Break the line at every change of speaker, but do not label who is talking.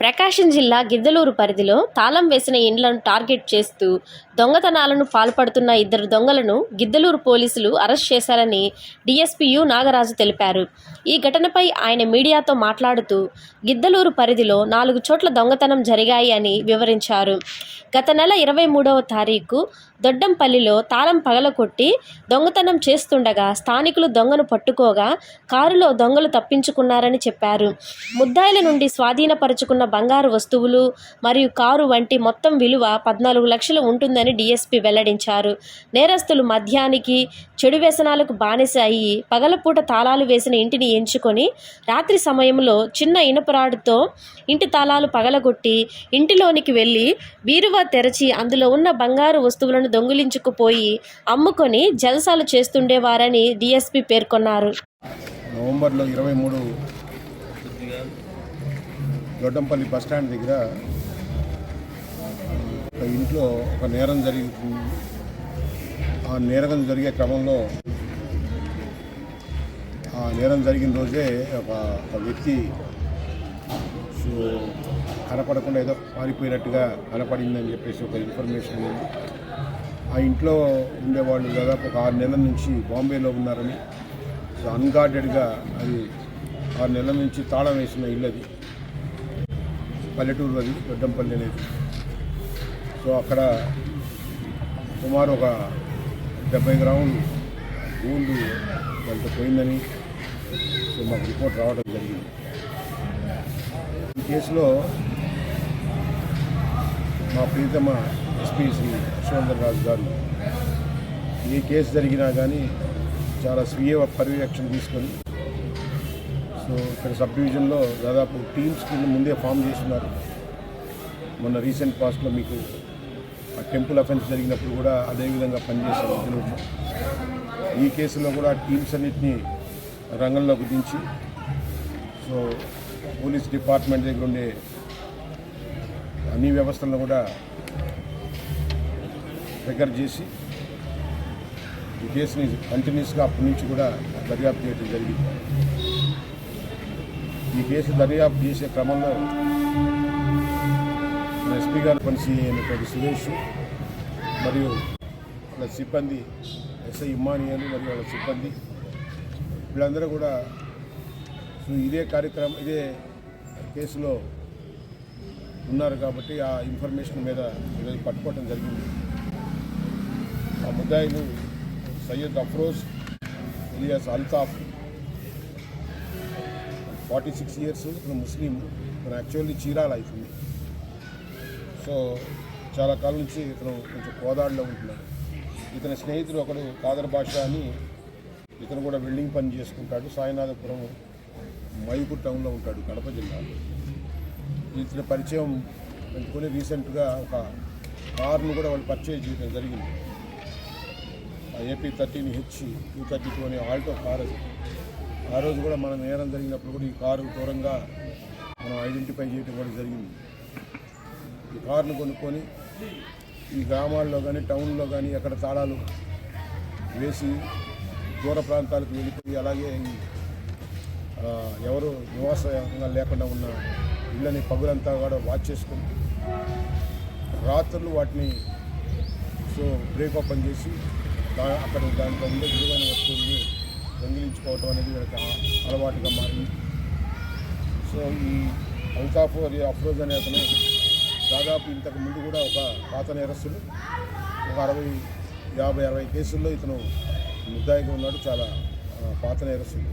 ప్రకాశం జిల్లా గిద్దలూరు పరిధిలో తాళం వేసిన ఇండ్లను టార్గెట్ చేస్తూ దొంగతనాలను పాల్పడుతున్న 2 దొంగలను గిద్దలూరు పోలీసులు అరెస్ట్ చేశారని డీఎస్పీ యు నాగరాజు తెలిపారు. ఈ ఘటనపై ఆయన మీడియాతో మాట్లాడుతూ గిద్దలూరు పరిధిలో 4 చోట్ల దొంగతనం జరిగాయి అని వివరించారు. గత నెల 23వ తారీఖు దొడ్డంపల్లిలో తాళం పగలకొట్టి దొంగతనం చేస్తుండగా స్థానికులు దొంగను పట్టుకోగా కారులో దొంగలు తప్పించుకున్నారని చెప్పారు. ముద్దాయిల నుండి స్వాధీనపరుచుకున్న బంగారు వస్తువులు మరియు కారు వంటి మొత్తం విలువ 14 లక్షలు ఉంటుందని డీఎస్పీ వెల్లడించారు. నేరస్తులు మద్యానికి, చెడు వ్యసనాలకు బానిస అయ్యి పగలపూట తాళాలు వేసిన ఇంటిని ఎంచుకొని రాత్రి సమయంలో చిన్న ఇనుపరాడుతో ఇంటి తాళాలు పగలగొట్టి ఇంటిలోనికి వెళ్ళి బీరువా తెరచి అందులో ఉన్న బంగారు వస్తువులను దొంగిలించుకుపోయి అమ్ముకొని జల్సాలు చేస్తుండేవారని డీఎస్పీ పేర్కొన్నారు.
నవంబర్లో 23 దొడ్డంపల్లి బస్టాండ్ దగ్గర ఒక ఇంట్లో ఒక నేరం జరిగింది. ఆ నేరం జరిగే క్రమంలో ఆ నేరం జరిగిన రోజే ఒక వ్యక్తి కనపడకుండా ఏదో పారిపోయినట్టుగా కనపడిందని చెప్పేసి ఒక ఇన్ఫర్మేషన్ ఉంది. ఆ ఇంట్లో ఉండేవాళ్ళు దాదాపు ఒక 6 నెలల నుంచి బాంబేలో ఉన్నారని, సో అన్గార్డెడ్గా అది 6 నెలల నుంచి తాళం వేసిన ఇల్లు, అది పల్లెటూరు, అది దొడ్డంపల్లి అనేది. సో అక్కడ సుమారు ఒక 70 గ్రాములు గోల్డ్ వాళ్ళతో పోయిందని సో మాకు రిపోర్ట్ రావడం జరిగింది. ఈ కేసులో మా ప్రీతమ ఎస్పీ శ్రీ యశ్వంతరాజు గారు ఏ కేసు జరిగినా కానీ చాలా స్వీయ పర్యవేక్షణ తీసుకొని, సో ఇక్కడ సబ్ డివిజన్లో దాదాపు టీమ్స్ కింద ముందే ఫామ్ చేస్తున్నారు. మొన్న రీసెంట్ పాస్ట్లో మీకు ఆ టెంపుల్ అఫెన్స్ జరిగినప్పుడు కూడా అదేవిధంగా పనిచేశారు గిద్దలూరులో. ఈ కేసులో కూడా టీమ్స్ అన్నింటినీ రంగంలోకి దించి, సో పోలీస్ డిపార్ట్మెంట్ దగ్గర ఉండే అన్ని వ్యవస్థలను కూడా ట్రిగర్ చేసి ఈ కేసుని కంటిన్యూస్గా అప్పటి నుంచి కూడా దర్యాప్తు చేయడం జరిగింది. ఈ కేసు దర్యాప్తు చేసే క్రమంలో ఎస్పీ గారు పనిసి అయినటువంటి సురేష్ మరియు వాళ్ళ సిబ్బంది, ఎస్ఐ ఇమ్మానియల్ మరియు వాళ్ళ సిబ్బంది, వీళ్ళందరూ కూడా సో ఇదే కేసులో ఉన్నారు కాబట్టి ఆ ఇన్ఫర్మేషన్ మీద ఈరోజు పట్టుకోవడం జరిగింది. ఆ ముద్దాయిలు సయ్యద్ అఫ్రోజ్ ఇలియాస్ అల్తాఫ్, 46 ఇయర్స్, ఇతను ముస్లిం, ఇతను యాక్చువల్లీ చీరాల అవుతుంది. సో చాలా కాలం నుంచి ఇతను కొంచెం కోదాడులో ఉంటున్నాడు. ఇతని స్నేహితుడు ఒకడు కాదర్ బాషా అని, ఇతను కూడా వెల్డింగ్ పని చేసుకుంటాడు. సాయినాథపురం మైపూర్ టౌన్లో ఉంటాడు, కడప జిల్లా. ఇతని పరిచయం పెంచుకొని రీసెంట్గా ఒక కార్ను కూడా వాళ్ళు పర్చేజ్ చేయడం జరిగింది. AP 13H 232 అనే ఆల్టో కారు. ఆ రోజు కూడా మనం నేరం జరిగినప్పుడు కూడా ఈ కారు దూరంగా మనం ఐడెంటిఫై చేయడం కూడా జరిగింది. ఈ కారును కొనుక్కొని ఈ గ్రామాల్లో కానీ టౌన్లో కానీ ఎక్కడ తాళాలు వేసి దూర ప్రాంతాలకు వెళ్ళిపోయి, అలాగే ఎవరు నివాసంగా లేకుండా ఉన్న ఇళ్ళని పగులంతా కూడా వాచ్ చేసుకుని రాత్రులు వాటిని సో బ్రేక్ ఓపెన్ చేసి అక్కడ దాంట్లో ఉండే విలువైన వస్తువుల్ని దొంగిలించుకోవటం అనేది వీళ్ళకి అలవాటుగా మారింది. సో ఈ అల్తాఫ్ అఫ్రోజ్ అనే అతను దాదాపు ఇంతకు ముందు కూడా ఒక పాత నేరస్తుడు, ఒక 50-60 కేసుల్లో ఇతను ముద్దాయిగా ఉన్నాడు. చాలా పాత నేరస్తుడు.